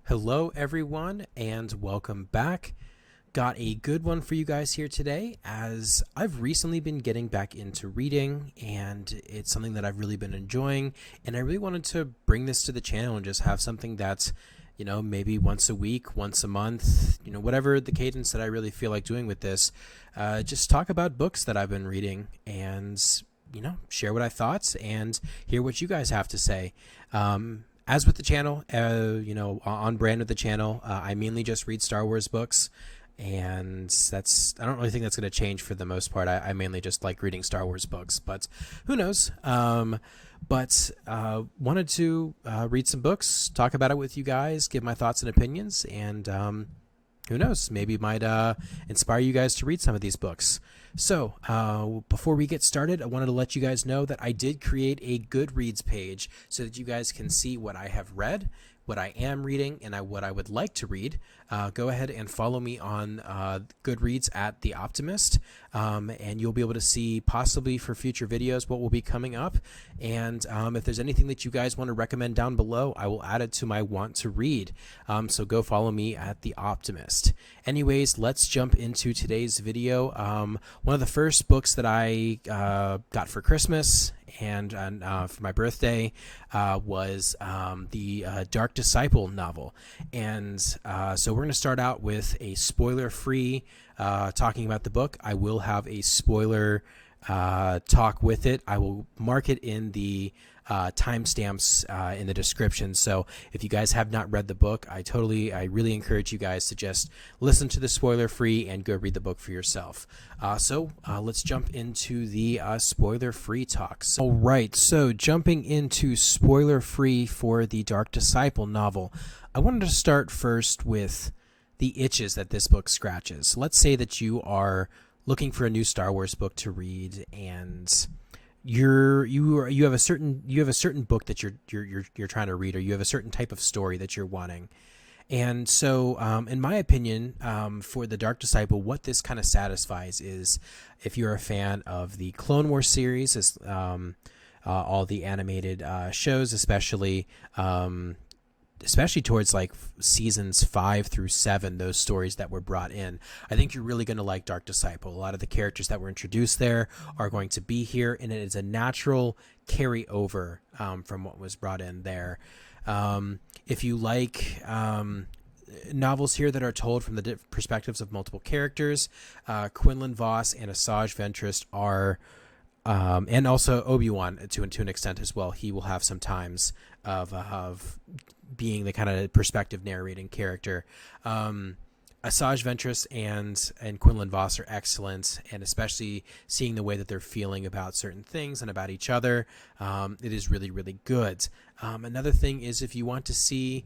Hello, everyone, and welcome back. Got a good one for you guys here today, as I've recently been getting back into reading, and it's something that I've really been enjoying, and I really wanted to bring this to the channel and just have something that's, maybe once a week, once a month, whatever the cadence that I really feel like doing with this, just talk about books that I've been reading and, share what I thought and hear what you guys have to say. As with the channel, on brand with the channel, I mainly just read Star Wars books, and I don't really think that's going to change for the most part. I mainly just like reading Star Wars books, but who knows? Wanted to read some books, talk about it with you guys, give my thoughts and opinions, and who knows, maybe it might inspire you guys to read some of these books. So before we get started, I wanted to let you guys know that I did create a Goodreads page so that you guys can see what I have read, what I am reading, and what I would like to read. Go ahead and follow me on Goodreads at The Optimist, and you'll be able to see possibly for future videos what will be coming up. And if there's anything that you guys want to recommend down below, I will add it to my want to read. So go follow me at The Optimist. Anyways, let's jump into today's video. One of the first books that I got for Christmas and for my birthday was the Dark Disciple novel. And so we're going to start out with a spoiler-free talking about the book. I will have a spoiler talk with it. I will mark it in the timestamps in the description. So if you guys have not read the book, I really encourage you guys to just listen to the spoiler free and go read the book for yourself. So let's jump into the spoiler free talks. All right, so jumping into spoiler free for the Dark Disciple novel, I wanted to start first with the itches that this book scratches. Let's say that you are looking for a new Star Wars book to read, and you have a certain book that you're trying to read, or you have a certain type of story that you're wanting. And so in my opinion, for the Dark Disciple, what this kind of satisfies is, if you're a fan of the Clone Wars series, all the animated shows, especially towards like seasons 5 through 7, those stories that were brought in, I think you're really going to like Dark Disciple. A lot of the characters that were introduced there are going to be here, and it is a natural carry over from what was brought in there. If you like novels here that are told from the perspectives of multiple characters, Quinlan Vos and Asajj Ventress are and also Obi-Wan to an extent as well. He will have some times of being the kind of perspective narrating character. Asajj Ventress and Quinlan Vos are excellent, and especially seeing the way that they're feeling about certain things and about each other, it is really, really good. Another thing is, if you want to see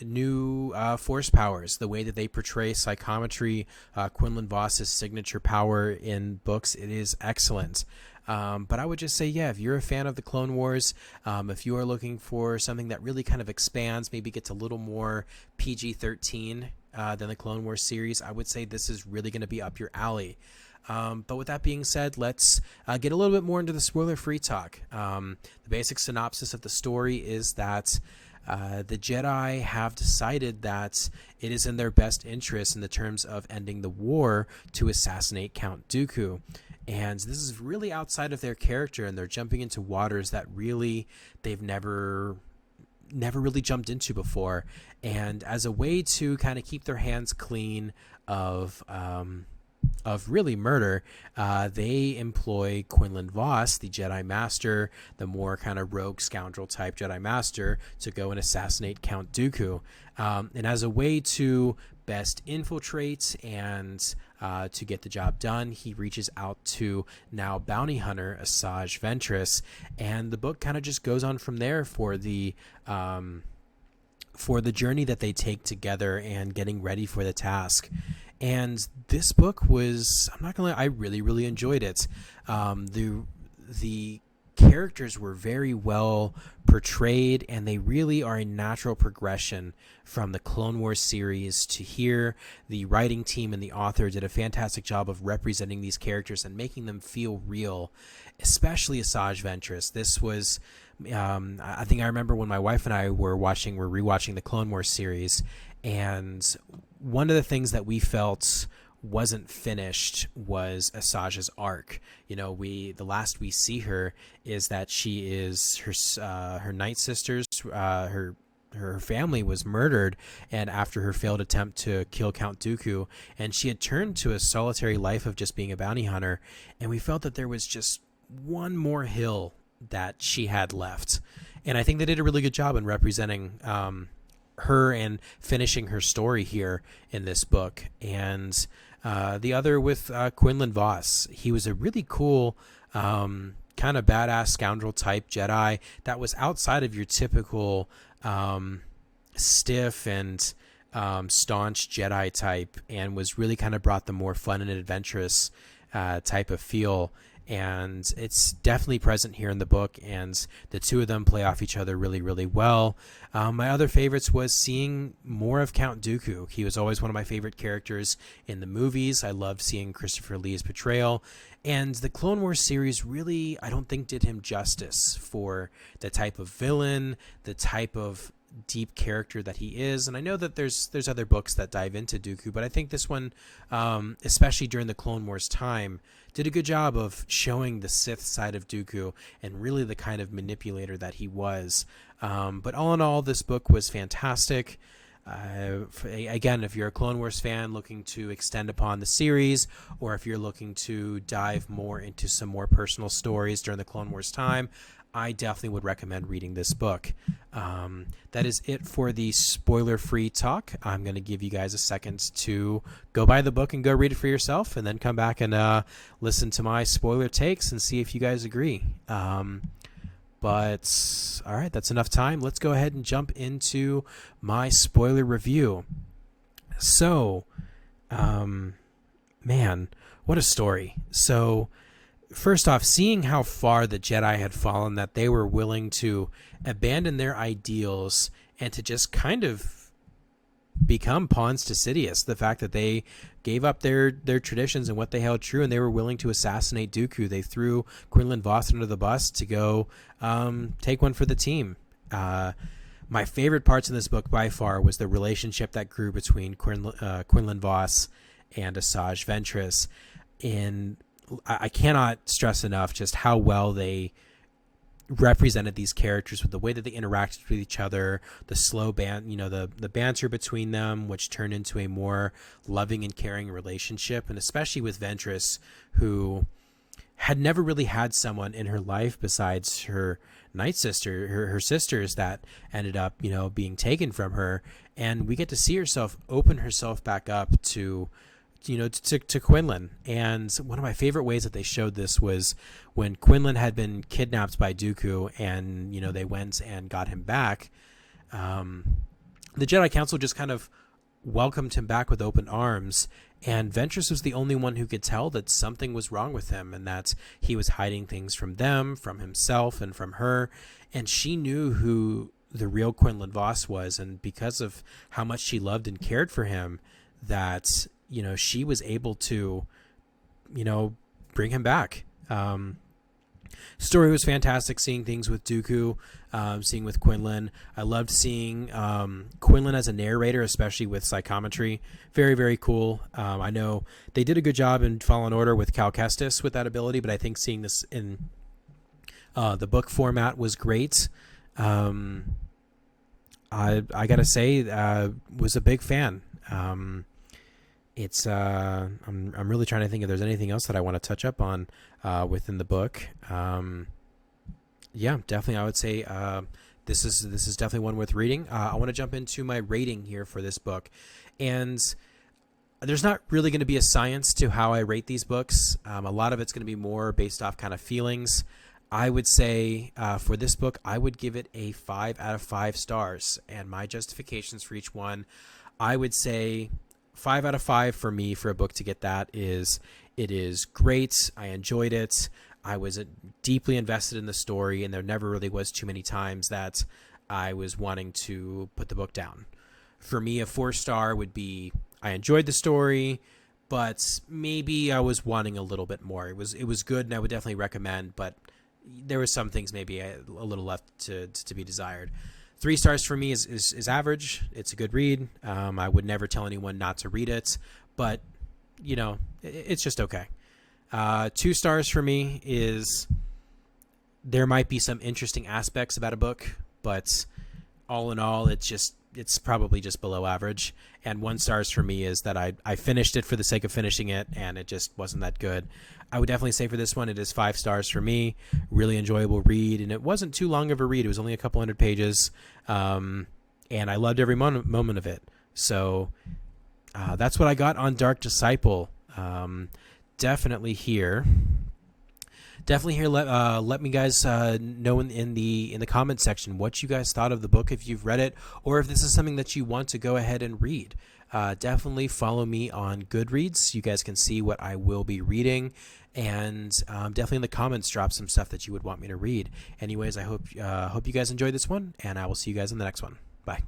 new force powers, the way that they portray psychometry, Quinlan Vos's signature power in books, it is excellent. But I would just say, if you're a fan of the Clone Wars, if you are looking for something that really kind of expands, maybe gets a little more PG-13 than the Clone Wars series, I would say this is really going to be up your alley. But with that being said, let's get a little bit more into the spoiler-free talk. The basic synopsis of the story is that the Jedi have decided that it is in their best interest, in the terms of ending the war, to assassinate Count Dooku. And this is really outside of their character, and they're jumping into waters that really they've never really jumped into before. And as a way to kind of keep their hands clean of really murder, they employ Quinlan Vos, the Jedi Master, the more kind of rogue scoundrel type Jedi Master, to go and assassinate Count Dooku. And as a way to best infiltrate and to get the job done, he reaches out to now bounty hunter Asajj Ventress, and the book kind of just goes on from there for the journey that they take together and getting ready for the task. And this book was, I'm not gonna lie, I really, really enjoyed it. The characters were very well portrayed, and they really are a natural progression from the Clone Wars series to here. The writing team and the author did a fantastic job of representing these characters and making them feel real, especially Asajj Ventress. This was I think I remember when my wife and I were rewatching the Clone Wars series, and one of the things that we felt wasn't finished was Asajj's arc. The last we see her is that she is her night sisters, her family was murdered, and after her failed attempt to kill Count Dooku, and she had turned to a solitary life of just being a bounty hunter, and we felt that there was just one more hill that she had left. And I think they did a really good job in representing her and finishing her story here in this book. And the other with Quinlan Vos. He was a really cool kind of badass scoundrel type Jedi that was outside of your typical stiff and staunch Jedi type, and was really kind of brought the more fun and adventurous type of feel. And it's definitely present here in the book, and the two of them play off each other really, really well. My other favorites was seeing more of Count Dooku. He was always one of my favorite characters in the movies. I loved seeing Christopher Lee's portrayal. And the Clone Wars series really, I don't think, did him justice for the type of villain, the type of deep character that he is. And I know that there's other books that dive into Dooku, but I think this one, especially during the Clone Wars time, did a good job of showing the Sith side of Dooku and really the kind of manipulator that he was. But all in all, this book was fantastic. Again, if you're a Clone Wars fan looking to extend upon the series, or if you're looking to dive more into some more personal stories during the Clone Wars time, I definitely would recommend reading this book. That is it for the spoiler-free talk. I'm going to give you guys a second to go buy the book and go read it for yourself, and then come back and listen to my spoiler takes and see if you guys agree. But all right, that's enough time. Let's go ahead and jump into my spoiler review. So, man, what a story. So, first off, seeing how far the Jedi had fallen, that they were willing to abandon their ideals and to just kind of become pawns to Sidious. The fact that they gave up their traditions and what they held true, and they were willing to assassinate Dooku. They threw Quinlan Vos under the bus to go take one for the team. My favorite parts in this book by far was the relationship that grew between Quinlan Vos and Asajj Ventress. And I cannot stress enough just how well they represented these characters with the way that they interacted with each other, the slow the banter between them, which turned into a more loving and caring relationship. And especially with Ventress, who had never really had someone in her life besides her night sister, her sisters, that ended up, being taken from her. And we get to see herself open herself back up to Quinlan. And one of my favorite ways that they showed this was when Quinlan had been kidnapped by Dooku, and they went and got him back. The Jedi Council just kind of welcomed him back with open arms, and Ventress was the only one who could tell that something was wrong with him, and that he was hiding things from them, from himself, and from her. And she knew who the real Quinlan Vos was, and because of how much she loved and cared for him, that she was able to, bring him back. Story was fantastic, seeing things with Dooku, seeing with Quinlan. I loved seeing Quinlan as a narrator, especially with psychometry. Very, very cool. I know they did a good job in Fallen Order with Cal Kestis with that ability, but I think seeing this in the book format was great. I gotta say, was a big fan. It's I'm really trying to think if there's anything else that I want to touch up on within the book. Yeah, definitely I would say this is definitely one worth reading. I want to jump into my rating here for this book, and there's not really going to be a science to how I rate these books. A lot of it's going to be more based off kind of feelings. I would say for this book, I would give it a 5 out of 5 stars, and my justifications for each one, I would say 5 out of 5 for me for a book to get that is, it is great. I enjoyed it. I was deeply invested in the story, and there never really was too many times that I was wanting to put the book down. For me, a 4-star would be, I enjoyed the story, but maybe I was wanting a little bit more. It was good, and I would definitely recommend, but there was some things maybe a little left to be desired. 3 stars for me is average. It's a good read. I would never tell anyone not to read it, but it's just okay. 2 stars for me is there might be some interesting aspects about a book, but all in all, it's probably just below average. And 1 stars for me is that I finished it for the sake of finishing it, and it just wasn't that good. I would definitely say for this one, it is 5 stars for me. Really enjoyable read, and it wasn't too long of a read. It was only a couple hundred pages, and I loved every moment of it. So that's what I got on Dark Disciple. Definitely here. Let me guys know in the comment section what you guys thought of the book, if you've read it, or if this is something that you want to go ahead and read. Definitely follow me on Goodreads. You guys can see what I will be reading, and definitely in the comments drop some stuff that you would want me to read. Anyways, I hope you guys enjoyed this one, and I will see you guys in the next one. Bye.